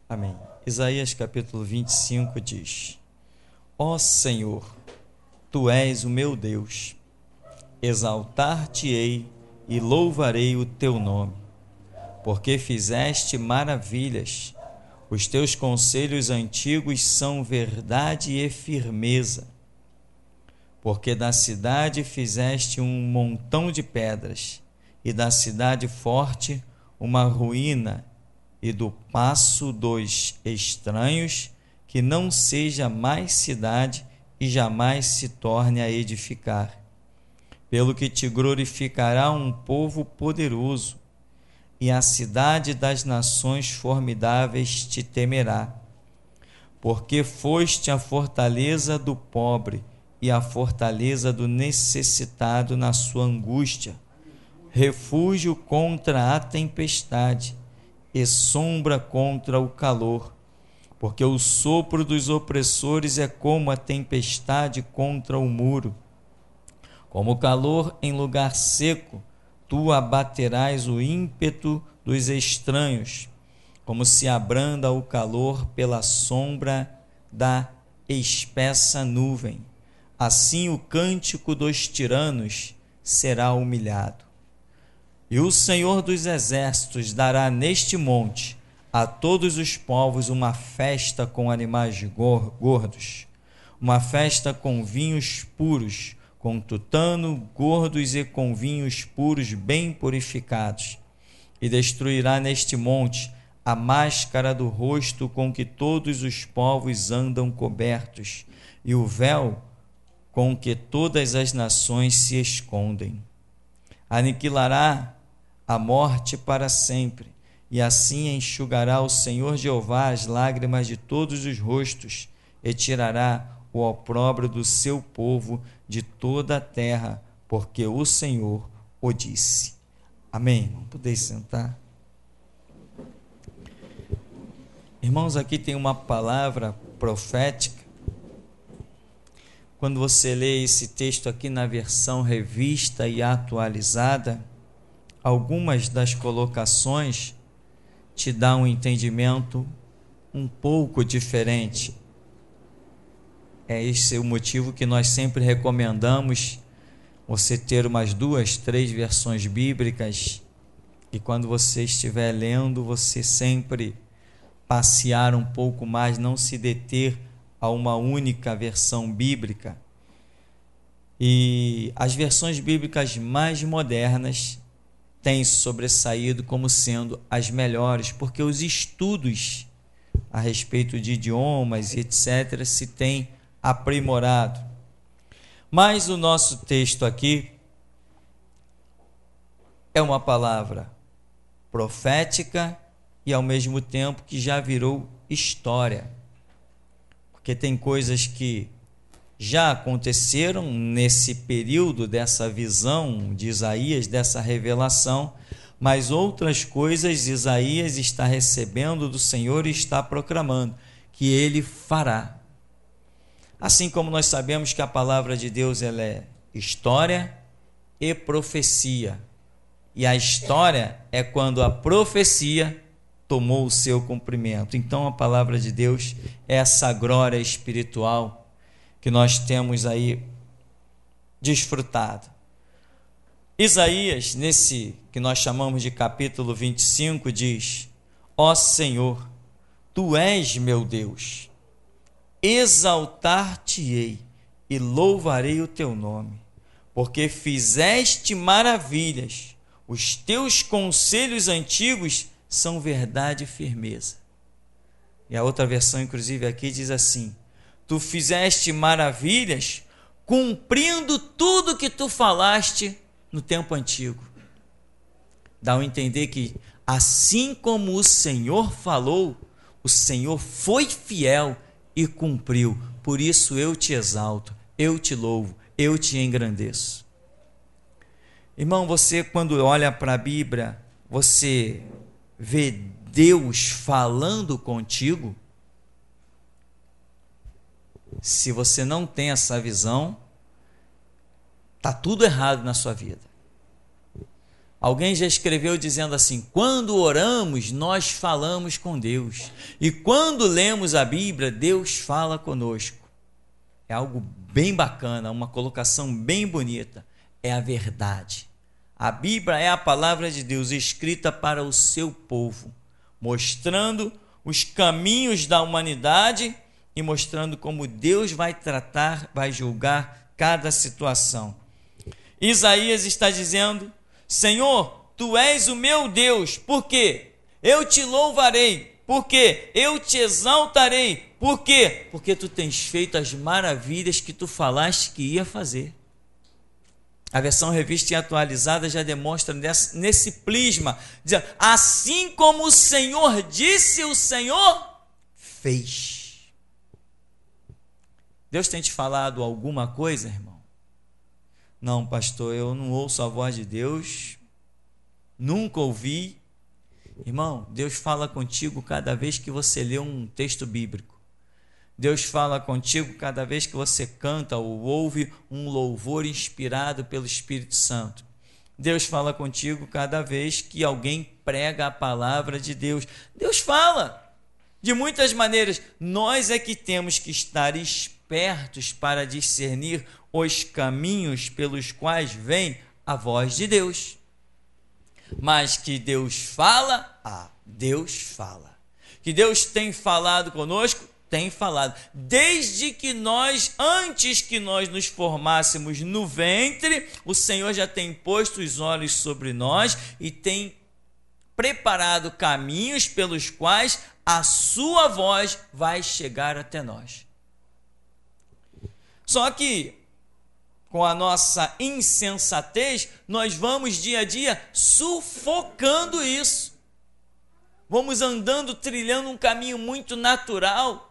Amém. Isaías capítulo 25 diz: Ó Senhor, Tu és o meu Deus, exaltar-te-ei e louvarei o Teu nome, porque fizeste maravilhas, os Teus conselhos antigos são verdade e firmeza. Porque da cidade fizeste um montão de pedras, e da cidade forte uma ruína, e do paço dos estranhos, que não seja mais cidade e jamais se torne a edificar. Pelo que te glorificará um povo poderoso, e a cidade das nações formidáveis te temerá. Porque foste a fortaleza do pobre e a fortaleza do necessitado na sua angústia, refúgio contra a tempestade e sombra contra o calor, porque o sopro dos opressores é como a tempestade contra o muro. Como o calor em lugar seco, tu abaterás o ímpeto dos estranhos, como se abranda o calor pela sombra da espessa nuvem. Assim o cântico dos tiranos será humilhado. E o Senhor dos exércitos dará neste monte a todos os povos uma festa com animais gordos, uma festa com vinhos puros, com tutano, gordos e com vinhos puros bem purificados. E destruirá neste monte a máscara do rosto com que todos os povos andam cobertos, e o véu com que todas as nações se escondem. Aniquilará a morte para sempre, e assim enxugará o Senhor Jeová as lágrimas de todos os rostos, e tirará o opróbrio do seu povo de toda a terra, porque o Senhor o disse. Amém. Podeis sentar. Irmãos, aqui tem uma palavra profética. Quando você lê esse texto aqui na versão revista e atualizada, algumas das colocações te dão um entendimento um pouco diferente. É esse o motivo que nós sempre recomendamos você ter umas 2, 3 versões bíblicas, e quando você estiver lendo, você sempre passear um pouco mais, não se deter a uma única versão bíblica. E as versões bíblicas mais modernas têm sobressaído como sendo as melhores, porque os estudos a respeito de idiomas e etc. se têm aprimorado. Mas o nosso texto aqui é uma palavra profética e ao mesmo tempo que já virou história, porque tem coisas que já aconteceram nesse período dessa visão de Isaías, dessa revelação, mas outras coisas Isaías está recebendo do Senhor e está proclamando que ele fará. Assim como nós sabemos que a palavra de Deus ela é história e profecia. E a história é quando a profecia tomou o seu cumprimento. Então a palavra de Deus é essa glória espiritual que nós temos aí desfrutado. Isaías, nesse que nós chamamos de capítulo 25, diz: Ó Senhor, Tu és meu Deus, exaltar-te-ei e louvarei o Teu nome, porque fizeste maravilhas, os Teus conselhos antigos são verdade e firmeza. E a outra versão, inclusive aqui, diz assim: Tu fizeste maravilhas, cumprindo tudo que Tu falaste no tempo antigo. Dá a entender que, assim como o Senhor falou, o Senhor foi fiel e cumpriu. Por isso eu te exalto, eu te louvo, eu te engrandeço. Irmão, você quando olha para a Bíblia, você vê Deus falando contigo? Se você não tem essa visão, está tudo errado na sua vida. Alguém já escreveu dizendo assim: quando oramos, nós falamos com Deus. E quando lemos a Bíblia, Deus fala conosco. É algo bem bacana, uma colocação bem bonita. É a verdade. A Bíblia é a palavra de Deus escrita para o seu povo, mostrando os caminhos da humanidade e mostrando como Deus vai tratar, vai julgar cada situação. Isaías está dizendo: Senhor, Tu és o meu Deus, porque eu te louvarei, porque eu te exaltarei. Por quê? Porque Tu tens feito as maravilhas que Tu falaste que ia fazer. A versão revista e atualizada já demonstra nesse prisma, dizendo: assim como o Senhor disse, o Senhor fez. Deus tem te falado alguma coisa, irmão? Não, pastor, eu não ouço a voz de Deus, nunca ouvi. Irmão, Deus fala contigo cada vez que você lê um texto bíblico. Deus fala contigo cada vez que você canta ou ouve um louvor inspirado pelo Espírito Santo. Deus fala contigo cada vez que alguém prega a palavra de Deus. Deus fala de muitas maneiras. Nós é que temos que estar espertos para discernir os caminhos pelos quais vem a voz de Deus. Mas que Deus fala, Deus fala. Que Deus tem falado conosco, tem falado. Desde que antes que nós nos formássemos no ventre, o Senhor já tem posto os olhos sobre nós e tem preparado caminhos pelos quais a sua voz vai chegar até nós. Só que, com a nossa insensatez, nós vamos dia a dia sufocando isso. Vamos andando, trilhando um caminho muito natural,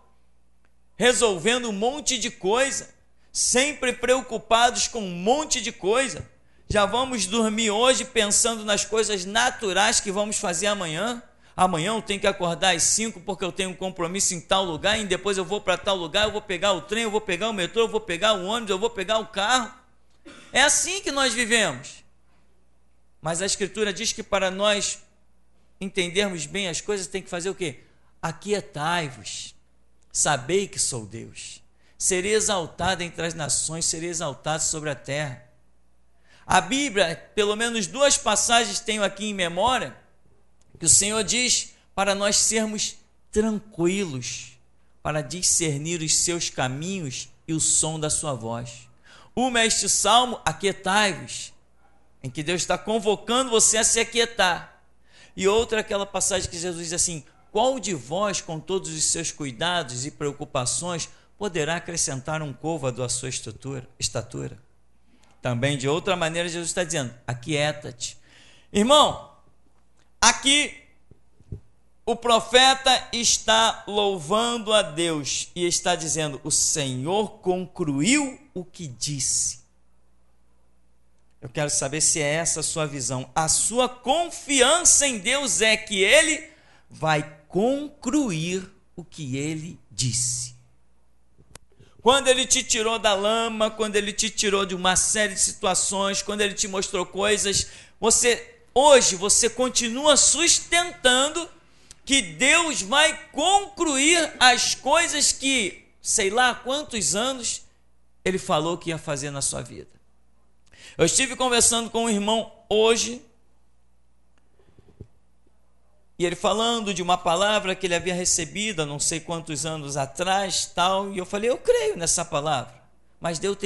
resolvendo um monte de coisa, sempre preocupados com um monte de coisa. Já vamos dormir hoje pensando nas coisas naturais que vamos fazer amanhã. Amanhã eu tenho que acordar às 5 porque eu tenho um compromisso em tal lugar, e depois eu vou para tal lugar, eu vou pegar o trem, eu vou pegar o metrô, eu vou pegar o ônibus, eu vou pegar o carro. É assim que nós vivemos. Mas a Escritura diz que para nós entendermos bem as coisas, tem que fazer o quê? Aquietai-vos, sabei que sou Deus. Serei exaltado entre as nações, serei exaltado sobre a terra. A Bíblia, pelo menos 2 passagens tenho aqui em memória, que o Senhor diz para nós sermos tranquilos, para discernir os seus caminhos e o som da sua voz. Uma é este salmo, aquietai-vos, em que Deus está convocando você a se aquietar. E outra é aquela passagem que Jesus diz assim: qual de vós, com todos os seus cuidados e preocupações, poderá acrescentar um côvado à sua estatura? Também, de outra maneira, Jesus está dizendo: aquieta-te. Irmão, aqui o profeta está louvando a Deus e está dizendo: o Senhor concluiu o que disse. Eu quero saber se é essa a sua visão. A sua confiança em Deus é que Ele vai concluir o que Ele disse. Quando Ele te tirou da lama, quando Ele te tirou de uma série de situações, quando Ele te mostrou coisas, hoje você continua sustentando que Deus vai concluir as coisas que, sei lá há quantos anos, Ele falou que ia fazer na sua vida. Eu estive conversando com um irmão hoje, e ele falando de uma palavra que ele havia recebido há não sei quantos anos atrás, tal, e eu falei: eu creio nessa palavra, mas Deus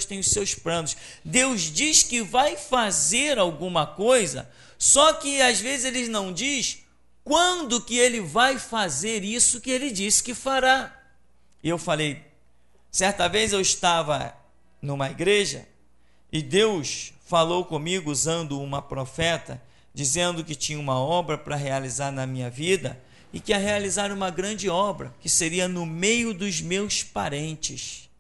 tem os seus planos. Deus diz que vai fazer alguma coisa, só que às vezes Ele não diz quando que Ele vai fazer isso que Ele disse que fará. E eu falei, certa vez eu estava numa igreja, e Deus falou comigo usando uma profeta, dizendo que tinha uma obra para realizar na minha vida e que ia realizar uma grande obra, que seria no meio dos meus parentes.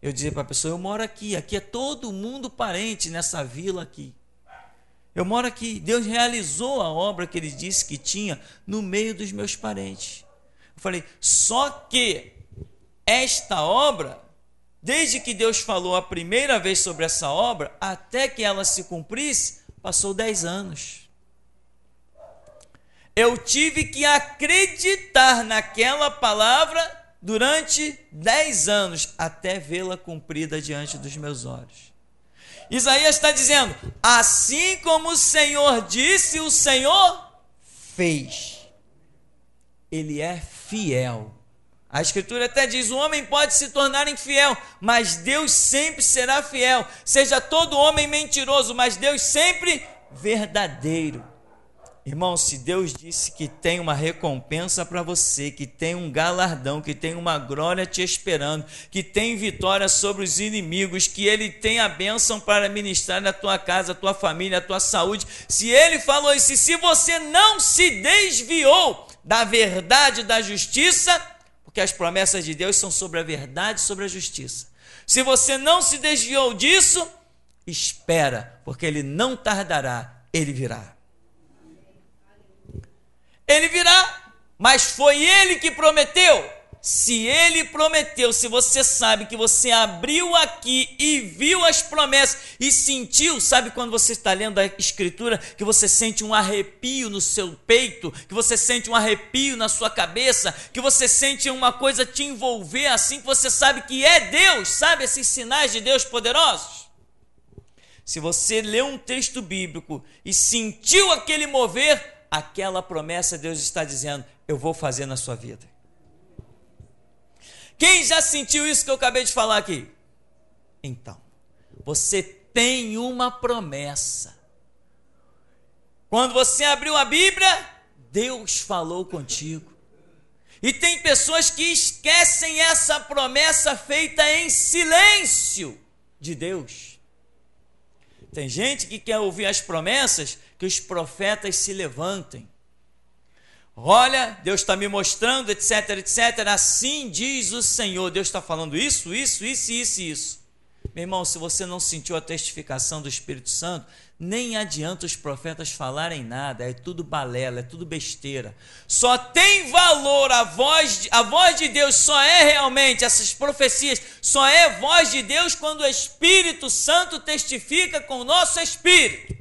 Eu dizia para a pessoa: eu moro aqui é todo mundo parente nessa vila aqui. Eu moro aqui. Deus realizou a obra que Ele disse que tinha no meio dos meus parentes. Eu falei, só que esta obra, desde que Deus falou a primeira vez sobre essa obra, até que ela se cumprisse, Passou 10 anos. Eu tive que acreditar naquela palavra durante 10 anos, até vê-la cumprida diante dos meus olhos. Isaías está dizendo, assim como o Senhor disse, o Senhor fez. Ele é fiel. A Escritura até diz, o homem pode se tornar infiel, mas Deus sempre será fiel. Seja todo homem mentiroso, mas Deus sempre verdadeiro. Irmão, se Deus disse que tem uma recompensa para você, que tem um galardão, que tem uma glória te esperando, que tem vitória sobre os inimigos, que Ele tem a bênção para ministrar na tua casa, a tua família, a tua saúde, se Ele falou isso, e se você não se desviou da verdade, da justiça, porque as promessas de Deus são sobre a verdade e sobre a justiça, se você não se desviou disso, espera, porque Ele não tardará, Ele virá. Ele virá, mas foi Ele que prometeu. Se Ele prometeu, se você sabe que você abriu aqui e viu as promessas e sentiu, sabe quando você está lendo a Escritura, que você sente um arrepio no seu peito, que você sente um arrepio na sua cabeça, que você sente uma coisa te envolver assim, que você sabe que é Deus, sabe esses sinais de Deus poderosos? Se você leu um texto bíblico e sentiu aquele mover, aquela promessa Deus está dizendo, eu vou fazer na sua vida. Quem já sentiu isso que eu acabei de falar aqui? Então, você tem uma promessa. Quando você abriu a Bíblia, Deus falou contigo. E tem pessoas que esquecem essa promessa feita em silêncio de Deus. Tem gente que quer ouvir as promessas que os profetas se levantem. Olha, Deus está me mostrando, etc, etc. Assim diz o Senhor. Deus está falando isso. Meu irmão, se você não sentiu a testificação do Espírito Santo, nem adianta os profetas falarem nada. É tudo balela, é tudo besteira. Só tem valor a voz de Deus, só é realmente, essas profecias, só é voz de Deus quando o Espírito Santo testifica com o nosso espírito.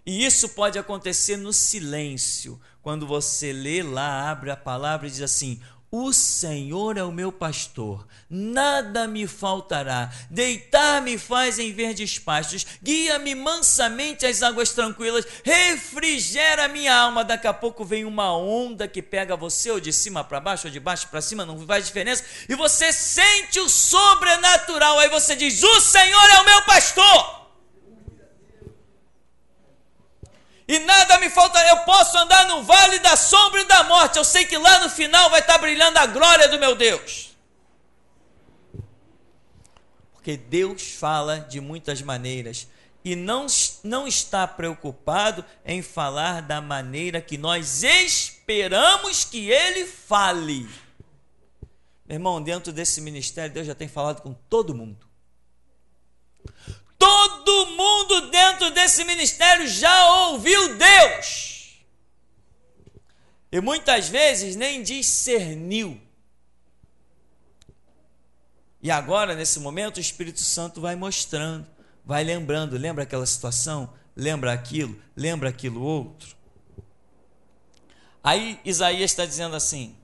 E isso pode acontecer no silêncio, quando você lê lá, abre a palavra e diz assim, o Senhor é o meu pastor, nada me faltará, deitar-me faz em verdes pastos, guia-me mansamente às águas tranquilas, refrigera minha alma. Daqui a pouco vem uma onda que pega você, ou de cima para baixo, ou de baixo para cima, não faz diferença, e você sente o sobrenatural, aí você diz, o Senhor é o meu pastor. E nada me faltará, eu posso andar no vale da sombra e da morte, eu sei que lá no final vai estar brilhando a glória do meu Deus. Porque Deus fala de muitas maneiras e não está preocupado em falar da maneira que nós esperamos que Ele fale. Meu irmão, dentro desse ministério, Deus já tem falado com todo mundo. Todo mundo dentro desse ministério já ouviu Deus. E muitas vezes nem discerniu. E agora, nesse momento, o Espírito Santo vai mostrando, vai lembrando. Lembra aquela situação? Lembra aquilo outro? Aí Isaías está dizendo assim,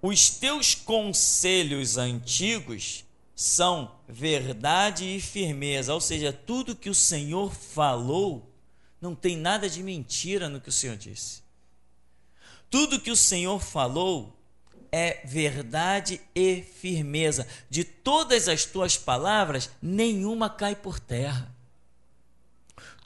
os teus conselhos antigos são verdade e firmeza, ou seja, tudo que o Senhor falou, não tem nada de mentira no que o Senhor disse. Tudo que o Senhor falou é verdade e firmeza. De todas as tuas palavras, nenhuma cai por terra.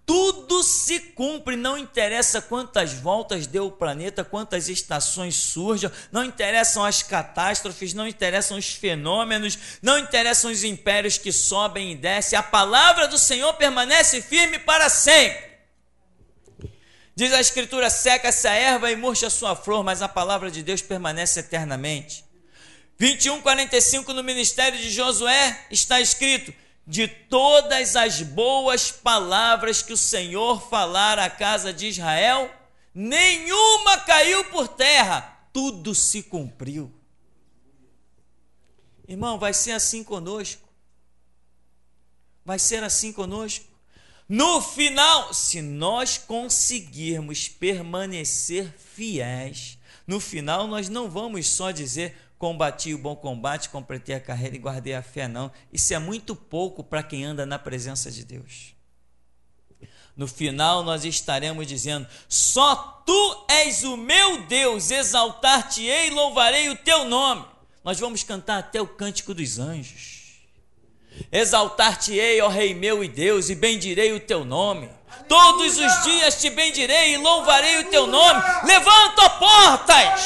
Tudo se cumpre, não interessa quantas voltas deu o planeta, quantas estações surjam, não interessam as catástrofes, não interessam os fenômenos, não interessam os impérios que sobem e descem, a palavra do Senhor permanece firme para sempre. Diz a Escritura, seca-se a erva e murcha a sua flor, mas a palavra de Deus permanece eternamente. 21:45 no ministério de Josué está escrito, de todas as boas palavras que o Senhor falara à casa de Israel, nenhuma caiu por terra, tudo se cumpriu. Irmão, vai ser assim conosco. Vai ser assim conosco. No final, se nós conseguirmos permanecer fiéis, no final nós não vamos só dizer combati o bom combate, completei a carreira e guardei a fé, não. Isso é muito pouco para quem anda na presença de Deus. No final nós estaremos dizendo: só tu és o meu Deus, exaltar-te-ei e louvarei o teu nome. Nós vamos cantar até o cântico dos anjos. Exaltar-te-ei, ó Rei meu e Deus, e bendirei o teu nome. Todos os dias te bendirei e louvarei o teu nome. Levanta, ó portas,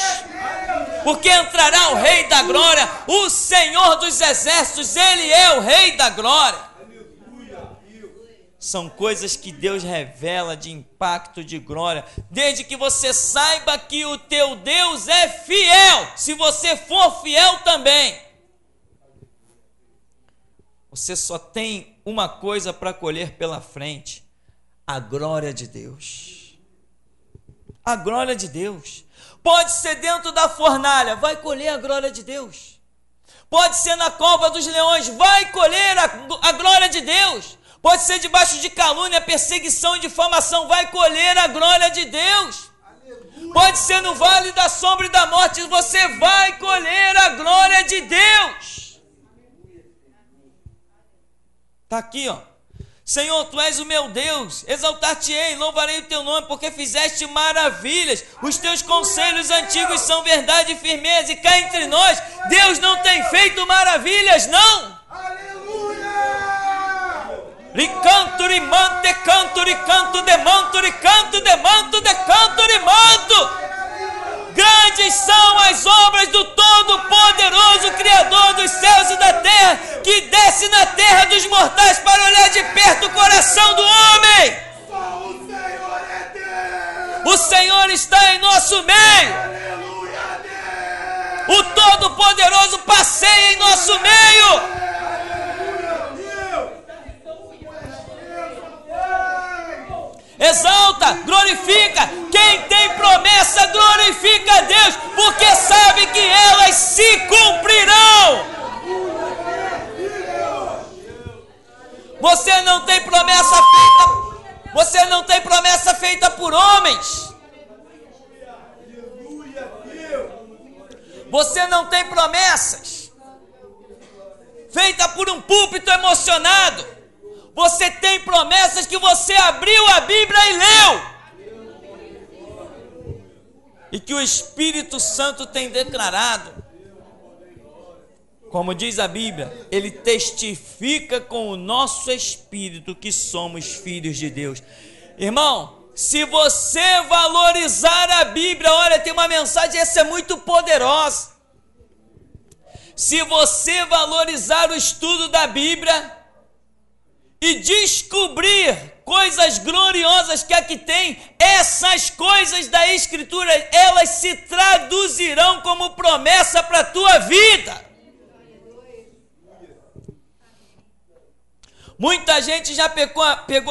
porque entrará o Rei da glória, o Senhor dos exércitos, ele é o Rei da glória. São coisas que Deus revela de impacto, de glória, desde que você saiba que o teu Deus é fiel. Se você for fiel também, você só tem uma coisa para colher pela frente: a glória de Deus. A glória de Deus. Pode ser dentro da fornalha, vai colher a glória de Deus. Pode ser na cova dos leões, vai colher a glória de Deus. Pode ser debaixo de calúnia, perseguição e difamação, vai colher a glória de Deus. Pode ser no vale da sombra e da morte, você vai colher a glória de Deus. Está aqui, ó. Senhor, tu és o meu Deus, exaltar-te-ei, louvarei o teu nome, porque fizeste maravilhas. Os teus conselhos antigos são verdade e firmeza. E cá entre nós, Deus não tem feito maravilhas, não. Ricanto, rimante, canto, ricanto, demanto, ricanto, demanto, decanto, rimanto. Grandes são as obras do Todo-Poderoso, Criador dos céus e da terra, que desce na terra dos mortais para olhar de perto o coração do homem. Só o Senhor é Deus. O Senhor está em nosso meio. Aleluia, Deus. O Todo-Poderoso passeia em nosso meio. Exalta, glorifica. Quem tem promessa glorifica a Deus, porque sabe que elas se cumprirão. Você não tem promessa feita, você não tem promessa feita por homens. Você não tem promessas feitas por um púlpito emocionado. Você tem promessas que você abriu a Bíblia e leu. E que o Espírito Santo tem declarado. Como diz a Bíblia, ele testifica com o nosso espírito que somos filhos de Deus. Irmão, se você valorizar a Bíblia, olha, tem uma mensagem, essa é muito poderosa. Se você valorizar o estudo da Bíblia e descobrir coisas gloriosas que aqui tem, essas coisas da Escritura, elas se traduzirão como promessa para a tua vida. Muita gente já pegou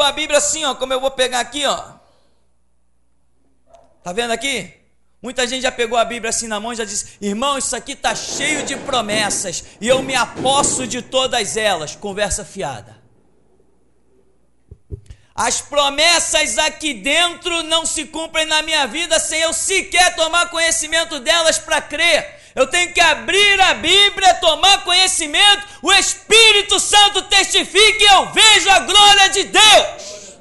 a Bíblia assim, ó, como eu vou pegar aqui, ó. Tá vendo aqui? Muita gente já pegou a Bíblia assim na mão e já disse: irmão, isso aqui está cheio de promessas e eu me aposso de todas elas. Conversa fiada. As promessas aqui dentro não se cumprem na minha vida sem eu sequer tomar conhecimento delas para crer. Eu tenho que abrir a Bíblia, tomar conhecimento, o Espírito Santo testifica e eu vejo a glória de Deus.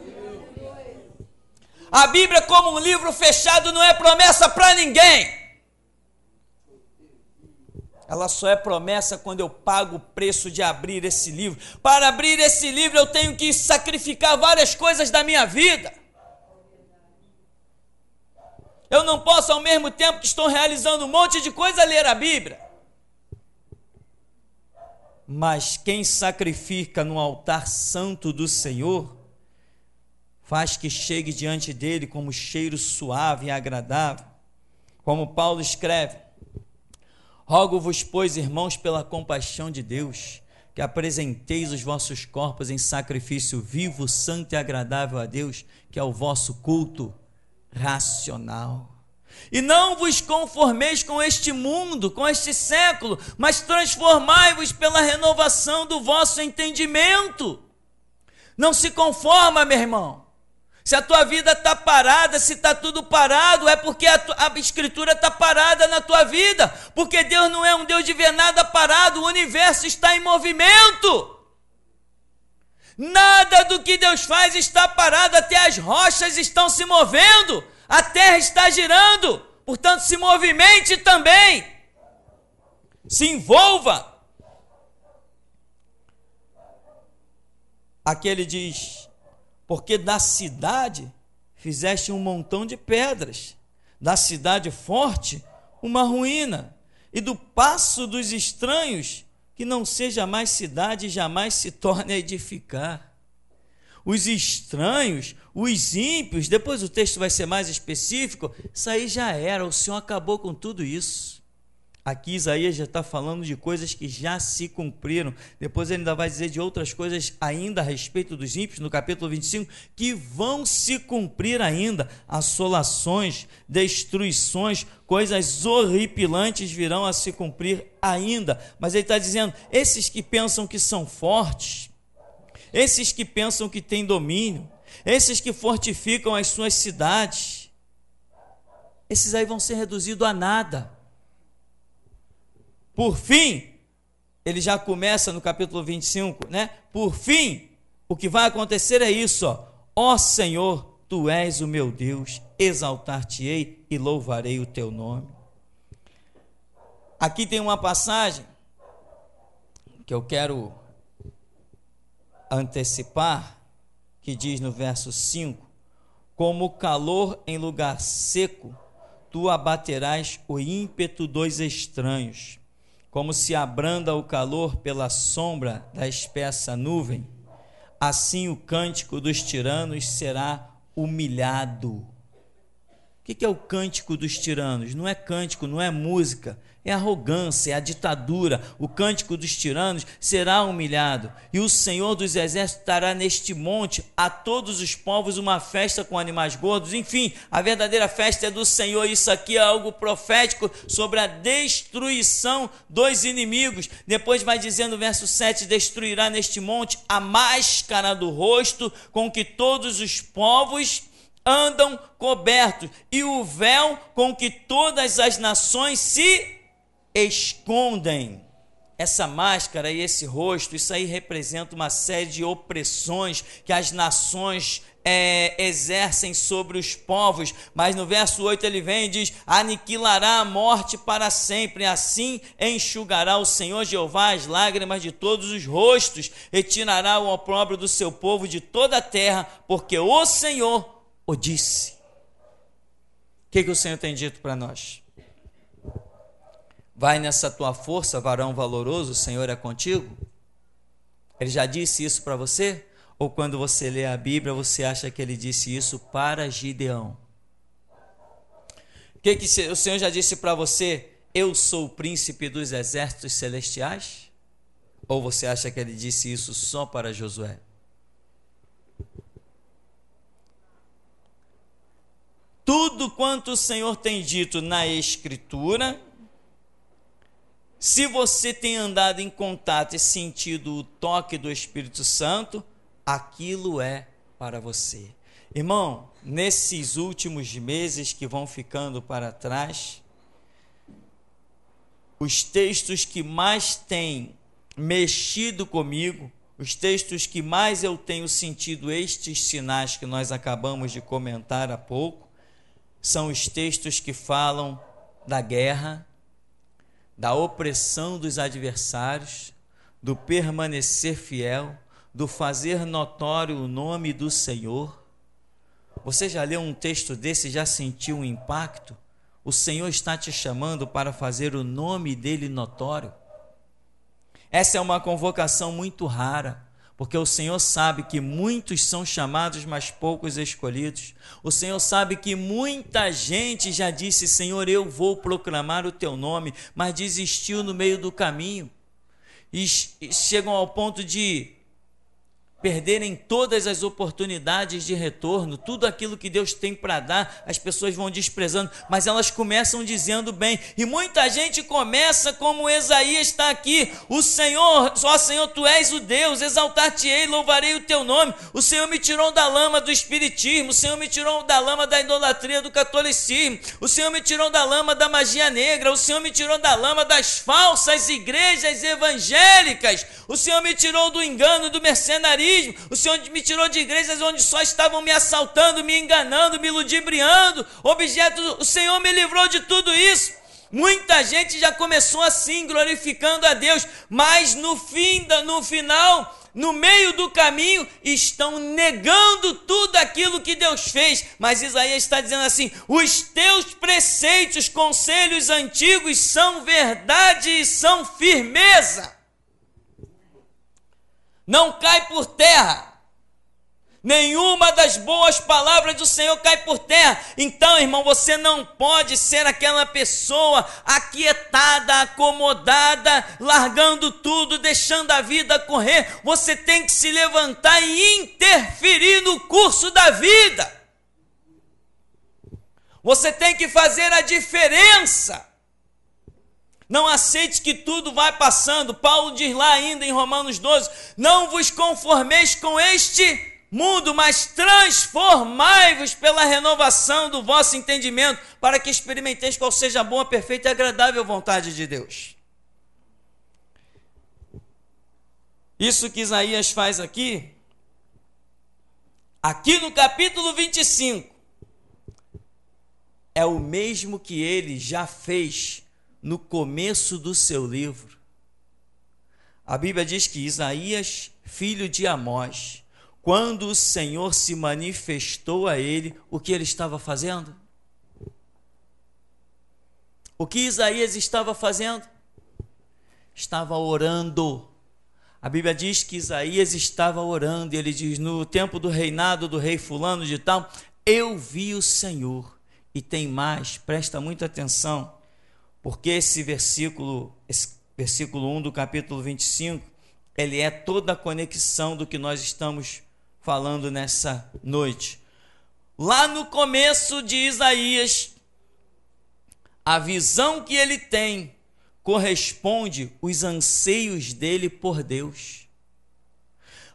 A Bíblia, como um livro fechado, não é promessa para ninguém. Ela só é promessa quando eu pago o preço de abrir esse livro. Para abrir esse livro eu tenho que sacrificar várias coisas da minha vida. Eu não posso, ao mesmo tempo que estou realizando um monte de coisa, ler a Bíblia. Mas quem sacrifica no altar santo do Senhor, faz que chegue diante dele como cheiro suave e agradável. Como Paulo escreve: rogo-vos, pois, irmãos, pela compaixão de Deus, que apresenteis os vossos corpos em sacrifício vivo, santo e agradável a Deus, que é o vosso culto racional. E não vos conformeis com este mundo, com este século, mas transformai-vos pela renovação do vosso entendimento. Não se conforma, meu irmão. Se a tua vida está parada, se está tudo parado, é porque a Escritura está parada na tua vida. Porque Deus não é um Deus de ver nada parado, o universo está em movimento. Nada do que Deus faz está parado, até as rochas estão se movendo, a terra está girando. Portanto, se movimente também, se envolva. Aqui ele diz: porque da cidade fizeste um montão de pedras, da cidade forte uma ruína, e do paço dos estranhos, que não seja mais cidade e jamais se torne a edificar. Os estranhos, os ímpios, depois o texto vai ser mais específico, isso aí já era, o Senhor acabou com tudo isso. Aqui Isaías já está falando de coisas que já se cumpriram. Depois ele ainda vai dizer de outras coisas ainda a respeito dos ímpios, no capítulo 25, que vão se cumprir ainda. Assolações, destruições, coisas horripilantes virão a se cumprir ainda. Mas ele está dizendo, esses que pensam que são fortes, esses que pensam que têm domínio, esses que fortificam as suas cidades, esses aí vão ser reduzidos a nada. Por fim, ele já começa no capítulo 25, né? Por fim, o que vai acontecer é isso, ó Senhor, Tu és o meu Deus, exaltar-te-ei e louvarei o Teu nome. Aqui tem uma passagem que eu quero antecipar, que diz no verso 5, como calor em lugar seco, Tu abaterás o ímpeto dos estranhos. Como se abranda o calor pela sombra da espessa nuvem, assim o cântico dos tiranos será humilhado. O que é o cântico dos tiranos? Não é cântico, não é música, é arrogância, é a ditadura. O cântico dos tiranos será humilhado, e o Senhor dos exércitos dará neste monte a todos os povos uma festa com animais gordos. Enfim, a verdadeira festa é do Senhor. Isso aqui é algo profético sobre a destruição dos inimigos. Depois vai dizer no verso 7, destruirá neste monte a máscara do rosto com que todos os povos andam cobertos, e o véu com que todas as nações se escondem. Essa máscara e esse rosto, isso aí representa uma série de opressões que as nações exercem sobre os povos. Mas no verso 8 ele vem e diz: aniquilará a morte para sempre, assim enxugará o Senhor Jeová as lágrimas de todos os rostos, e tirará o opróbrio do seu povo de toda a terra, porque o Senhor o disse. O que o Senhor tem dito para nós? Vai nessa tua força, varão valoroso, o Senhor é contigo? Ele já disse isso para você? Ou quando você lê a Bíblia, você acha que ele disse isso para Gideão? O que o Senhor já disse para você? Eu sou o príncipe dos exércitos celestiais? Ou você acha que ele disse isso só para Josué? Tudo quanto o Senhor tem dito na Escritura, se você tem andado em contato e sentido o toque do Espírito Santo, aquilo é para você. Irmão, nesses últimos meses que vão ficando para trás, os textos que mais têm mexido comigo, os textos que mais eu tenho sentido estes sinais que nós acabamos de comentar há pouco, são os textos que falam da guerra, da opressão dos adversários, do permanecer fiel, do fazer notório o nome do Senhor. Você já leu um texto desse e já sentiu um impacto? O Senhor está te chamando para fazer o nome dele notório. Essa é uma convocação muito rara, porque o Senhor sabe que muitos são chamados, mas poucos escolhidos. O Senhor sabe que muita gente já disse: Senhor, eu vou proclamar o teu nome, mas desistiu no meio do caminho. E chegam ao ponto de perderem todas as oportunidades de retorno, tudo aquilo que Deus tem para dar, as pessoas vão desprezando, mas elas começam dizendo bem, e muita gente começa como Isaías está aqui: o Senhor, ó Senhor, Tu és o Deus, exaltar-te-ei, louvarei o Teu nome, o Senhor me tirou da lama do espiritismo, o Senhor me tirou da lama da idolatria, do catolicismo, o Senhor me tirou da lama da magia negra, o Senhor me tirou da lama das falsas igrejas evangélicas, o Senhor me tirou do engano, do mercenarismo, o Senhor me tirou de igrejas onde só estavam me assaltando, me enganando, me ludibriando, o Senhor me livrou de tudo isso. Muita gente já começou assim, glorificando a Deus, mas no final, no meio do caminho, estão negando tudo aquilo que Deus fez. Mas Isaías está dizendo assim: os teus preceitos, conselhos antigos são verdade e são firmeza. Não cai por terra, nenhuma das boas palavras do Senhor cai por terra. Então, irmão, você não pode ser aquela pessoa aquietada, acomodada, largando tudo, deixando a vida correr. Você tem que se levantar e interferir no curso da vida. Você tem que fazer a diferença. Não aceite que tudo vai passando. Paulo diz lá ainda em Romanos 12: não vos conformeis com este mundo, mas transformai-vos pela renovação do vosso entendimento, para que experimenteis qual seja a boa, perfeita e agradável vontade de Deus. Isso que Isaías faz aqui no capítulo 25, é o mesmo que ele já fez no começo do seu livro. A Bíblia diz que Isaías, filho de Amós, quando o Senhor se manifestou a ele, o que ele estava fazendo? O que Isaías estava fazendo? Estava orando. A Bíblia diz que Isaías estava orando, e ele diz: no tempo do reinado do rei fulano de tal, eu vi o Senhor. E tem mais, presta muita atenção, porque esse versículo 1 do capítulo 25, ele é toda a conexão do que nós estamos falando nessa noite. Lá no começo de Isaías, a visão que ele tem corresponde os anseios dele por Deus.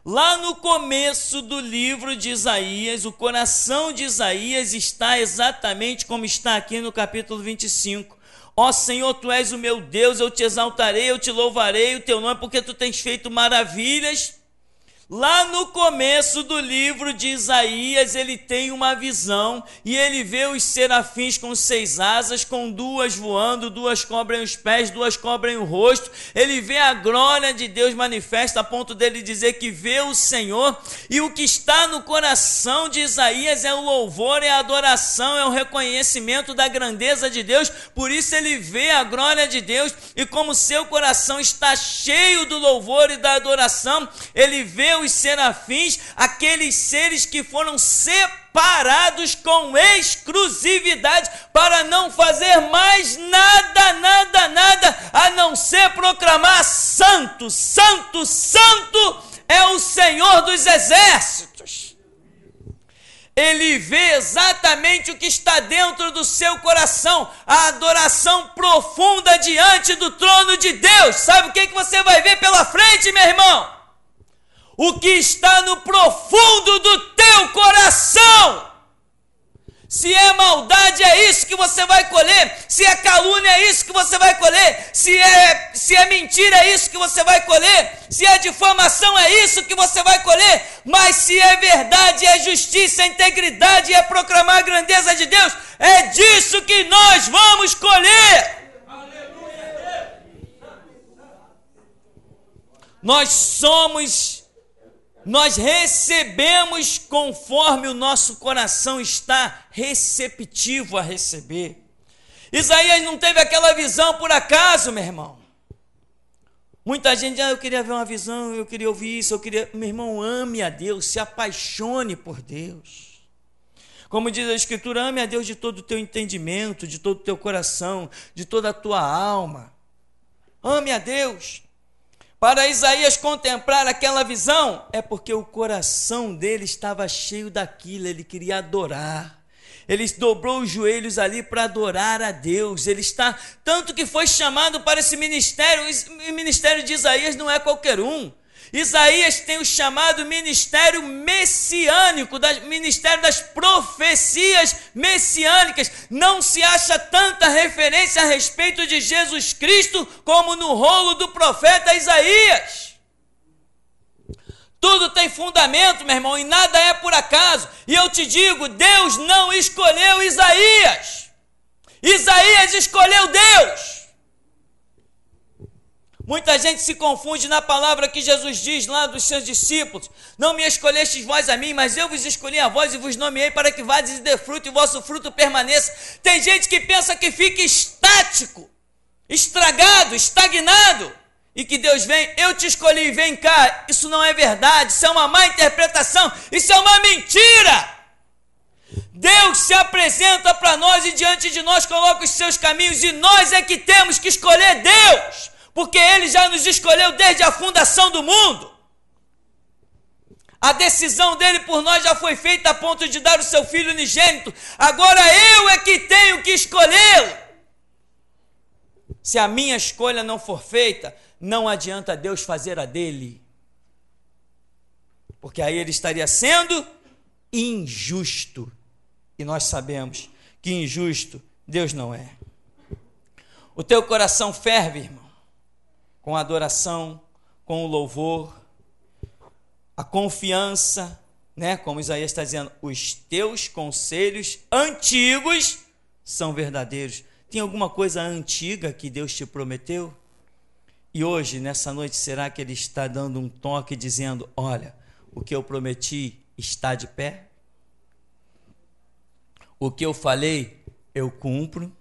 Lá no começo do livro de Isaías, o coração de Isaías está exatamente como está aqui no capítulo 25. Ó Senhor, Tu és o meu Deus, eu te exaltarei, eu te louvarei o Teu nome, porque Tu tens feito maravilhas. Lá no começo do livro de Isaías, ele tem uma visão, e ele vê os serafins com 6 asas, com 2 voando, 2 cobrem os pés, 2 cobrem o rosto. Ele vê a glória de Deus manifesta, a ponto dele dizer que vê o Senhor. E o que está no coração de Isaías é o louvor, é a adoração, é o reconhecimento da grandeza de Deus. Por isso ele vê a glória de Deus, e como seu coração está cheio do louvor e da adoração, ele vê os serafins, aqueles seres que foram separados com exclusividade para não fazer mais nada, a não ser proclamar: santo, santo, santo é o Senhor dos exércitos. Ele vê exatamente o que está dentro do seu coração, a adoração profunda diante do trono de Deus. Sabe o que você vai ver pela frente, meu irmão? O que está no profundo do teu coração. Se é maldade, é isso que você vai colher. Se é calúnia, é isso que você vai colher. Se é mentira, é isso que você vai colher. Se é difamação, é isso que você vai colher. Mas se é verdade, é justiça, é integridade, é proclamar a grandeza de Deus, é disso que nós vamos colher. Nós recebemos conforme o nosso coração está receptivo a receber. Isaías não teve aquela visão por acaso, meu irmão. Muita gente diz: eu queria ver uma visão, eu queria ouvir isso, Meu irmão, ame a Deus, se apaixone por Deus. Como diz a Escritura, ame a Deus de todo o teu entendimento, de todo o teu coração, de toda a tua alma. Ame a Deus. para Isaías contemplar aquela visão, é porque o coração dele estava cheio daquilo, ele queria adorar. Ele dobrou os joelhos ali para adorar a Deus. Ele está, tanto que foi chamado para esse ministério. O ministério de Isaías não é qualquer um. Isaías tem o chamado ministério messiânico, ministério das profecias messiânicas. Não se acha tanta referência a respeito de Jesus Cristo como no rolo do profeta Isaías. Tudo tem fundamento, meu irmão, e nada é por acaso. E eu te digo, Deus não escolheu Isaías. Isaías escolheu Deus. Muita gente se confunde na palavra que Jesus diz lá dos seus discípulos: não me escolhestes vós a mim, mas eu vos escolhi a vós e vos nomeei para que vades e dê fruto e o vosso fruto permaneça. Tem gente que pensa que fica estático, estragado, estagnado, e que Deus vem, eu te escolhi, vem cá. Isso não é verdade, isso é uma má interpretação, isso é uma mentira. Deus se apresenta para nós e diante de nós coloca os seus caminhos, e nós é que temos que escolher Deus, porque Ele já nos escolheu desde a fundação do mundo. A decisão dele por nós já foi feita a ponto de dar o seu Filho unigênito. Agora eu é que tenho que escolhê-lo. Se a minha escolha não for feita, não adianta Deus fazer a dele, porque aí ele estaria sendo injusto, e nós sabemos que injusto Deus não é. O teu coração ferve, irmão, com a adoração, com o louvor, a confiança, né? Como Isaías está dizendo, os teus conselhos antigos são verdadeiros. Tem alguma coisa antiga que Deus te prometeu? E hoje, nessa noite, será que Ele está dando um toque dizendo: olha, o que eu prometi está de pé? O que eu falei, eu cumpro?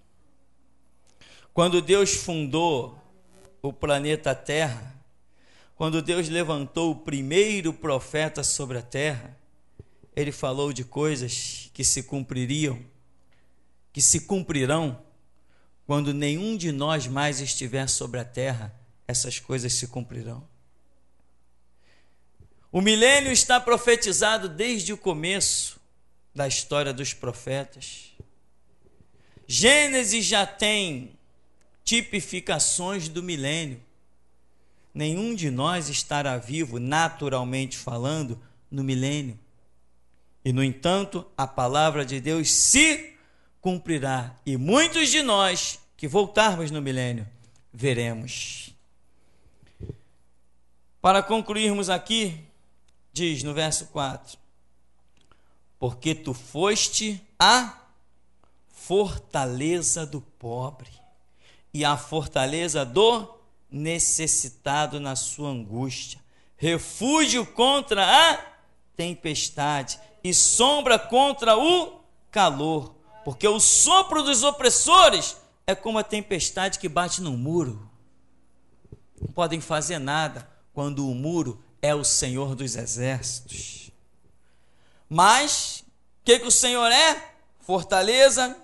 Quando Deus fundou o planeta Terra, quando Deus levantou o primeiro profeta sobre a terra, Ele falou de coisas que se cumpririam, que se cumprirão quando nenhum de nós mais estiver sobre a terra. Essas coisas se cumprirão. O milênio está profetizado desde o começo da história dos profetas. Gênesis já tem tipificações do milênio. Nenhum de nós estará vivo, naturalmente falando, no milênio. E, no entanto, a palavra de Deus se cumprirá. E muitos de nós que voltarmos no milênio, veremos. Para concluirmos aqui, diz no verso 4: porque tu foste a fortaleza do pobre e a fortaleza do necessitado na sua angústia, refúgio contra a tempestade e sombra contra o calor, porque o sopro dos opressores é como a tempestade que bate no muro. Não podem fazer nada quando o muro é o Senhor dos exércitos. Mas, o que o Senhor é? Fortaleza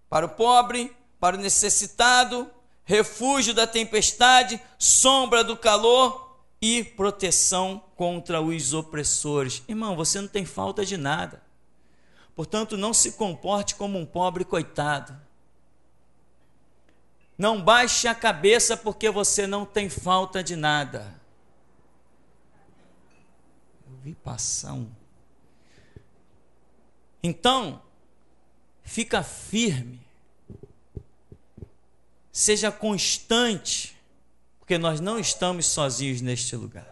para o pobre, para o necessitado, refúgio da tempestade, sombra do calor e proteção contra os opressores. Irmão, você não tem falta de nada. Portanto, não se comporte como um pobre coitado. Não baixe a cabeça porque você não tem falta de nada. Eu vi passar um. Então, fica firme. Seja constante, porque nós não estamos sozinhos neste lugar.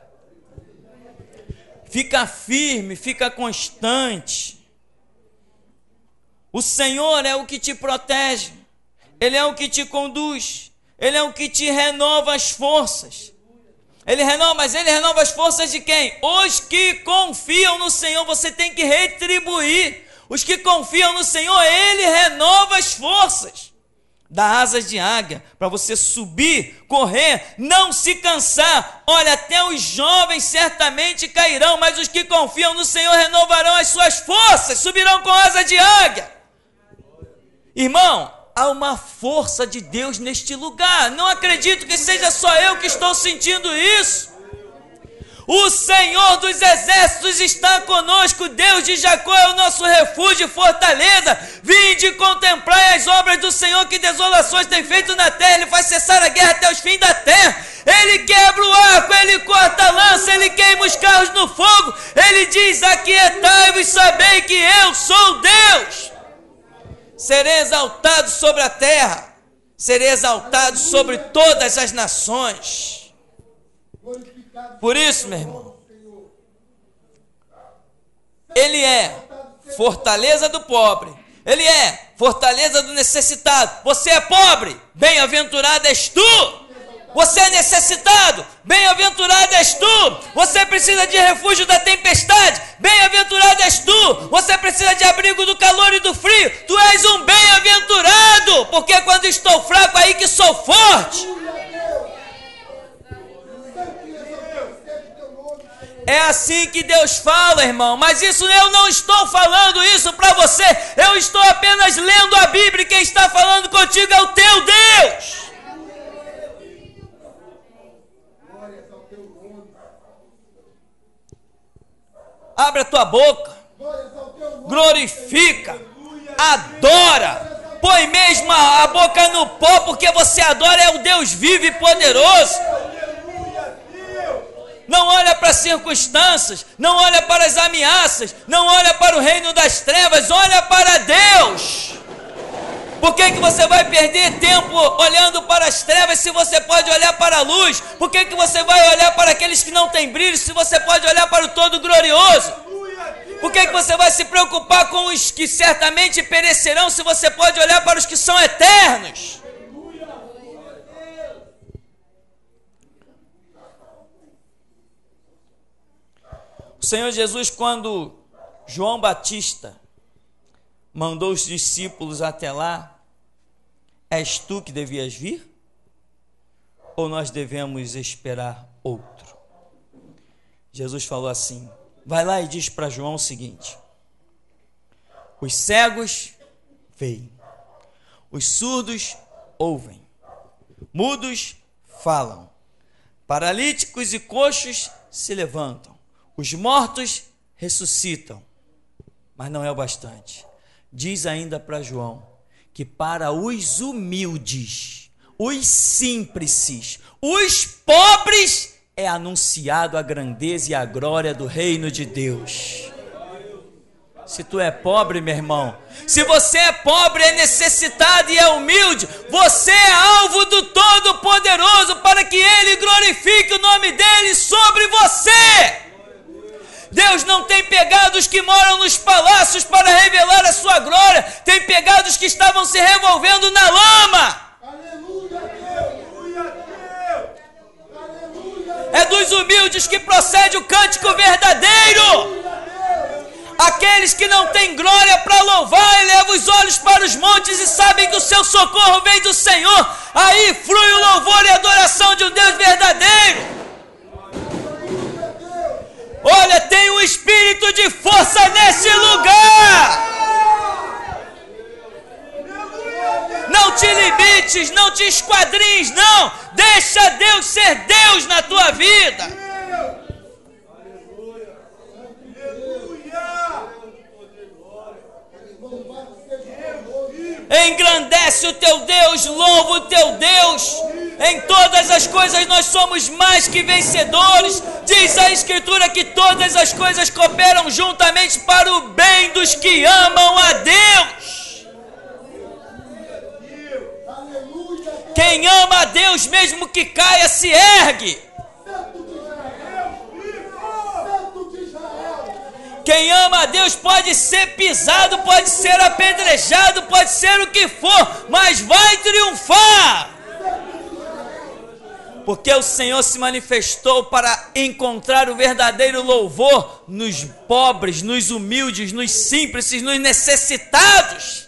Fica firme, fica constante. O Senhor é o que te protege. Ele é o que te conduz, Ele é o que te renova as forças. Ele renova, mas Ele renova as forças de quem? Os que confiam no Senhor. Você tem que retribuir. Os que confiam no Senhor, Ele renova as forças. Dá asas de águia, para você subir, correr, não se cansar. Olha, até os jovens certamente cairão, mas os que confiam no Senhor renovarão as suas forças, subirão com asa de águia. Irmão, há uma força de Deus neste lugar. Não acredito que seja só eu que estou sentindo isso. O Senhor dos exércitos está conosco, Deus de Jacó é o nosso refúgio e fortaleza. Vinde contemplar as obras do Senhor, que desolações tem feito na terra. Ele faz cessar a guerra até os fins da terra. Ele quebra o arco, ele corta a lança, ele queima os carros no fogo. Ele diz: aquietai-vos, sabei que eu sou Deus. Serei exaltado sobre a terra, serei exaltado sobre todas as nações. Por isso, meu irmão, Ele é fortaleza do pobre, Ele é fortaleza do necessitado. Você é pobre, bem-aventurado és tu. Você é necessitado, bem-aventurado és tu. Você precisa de refúgio da tempestade, bem-aventurado és tu. Você precisa de abrigo do calor e do frio, tu és um bem-aventurado, porque quando estou fraco, aí que sou forte. É assim que Deus fala, irmão, mas isso eu não estou falando isso para você, eu estou apenas lendo a Bíblia, e quem está falando contigo é o teu Deus. Abre a tua boca, glorifica, adora, põe mesmo a boca no pó, porque você adora é o Deus vivo e poderoso. Não olha para as circunstâncias, não olha para as ameaças, não olha para o reino das trevas, olha para Deus. Por que você vai perder tempo olhando para as trevas se você pode olhar para a luz? Por que você vai olhar para aqueles que não têm brilho se você pode olhar para o todo glorioso? Por que você vai se preocupar com os que certamente perecerão se você pode olhar para os que são eternos? O Senhor Jesus, quando João Batista mandou os discípulos até lá, és tu que devias vir? Ou nós devemos esperar outro? Jesus falou assim: vai lá e diz para João o seguinte: os cegos veem, os surdos ouvem, mudos falam, paralíticos e coxos se levantam, os mortos ressuscitam. Mas não é o bastante. Diz ainda para João que para os humildes, os simples, os pobres, é anunciado a grandeza e a glória do reino de Deus. Se tu é pobre, meu irmão, se você é pobre, é necessitado e é humilde, você é alvo do Todo-Poderoso para que Ele glorifique o nome dEle sobre você. Deus não tem pegado os que moram nos palácios para revelar a sua glória, tem pegado os que estavam se revolvendo na lama. É dos humildes que procede o cântico verdadeiro. Aqueles que não têm glória para louvar, elevam os olhos para os montes e sabem que o seu socorro vem do Senhor. Aí flui o louvor e a adoração de um Deus verdadeiro. Olha, tem um espírito de força nesse lugar. Não te limites, não te esquadrinhes, não. Deixa Deus ser Deus na tua vida. Engrandece o teu Deus, louva o teu Deus. Em todas as coisas nós somos mais que vencedores. Diz a Escritura que todas as coisas cooperam juntamente para o bem dos que amam a Deus. Quem ama a Deus, mesmo que caia, se ergue. Quem ama a Deus pode ser pisado, pode ser apedrejado, pode ser o que for, mas vai triunfar. Porque o Senhor se manifestou para encontrar o verdadeiro louvor nos pobres, nos humildes, nos simples, nos necessitados.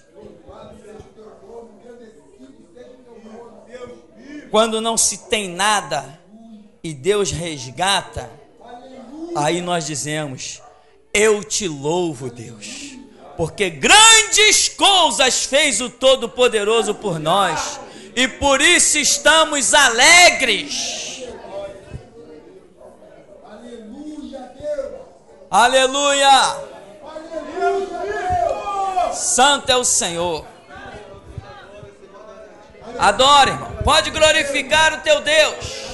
Quando não se tem nada e Deus resgata, aí nós dizemos: eu te louvo, Deus, porque grandes coisas fez o Todo-Poderoso por nós, e por isso estamos alegres. Aleluia, Deus. Aleluia! Aleluia, Deus. Santo é o Senhor. Adore, irmão. Pode glorificar o teu Deus.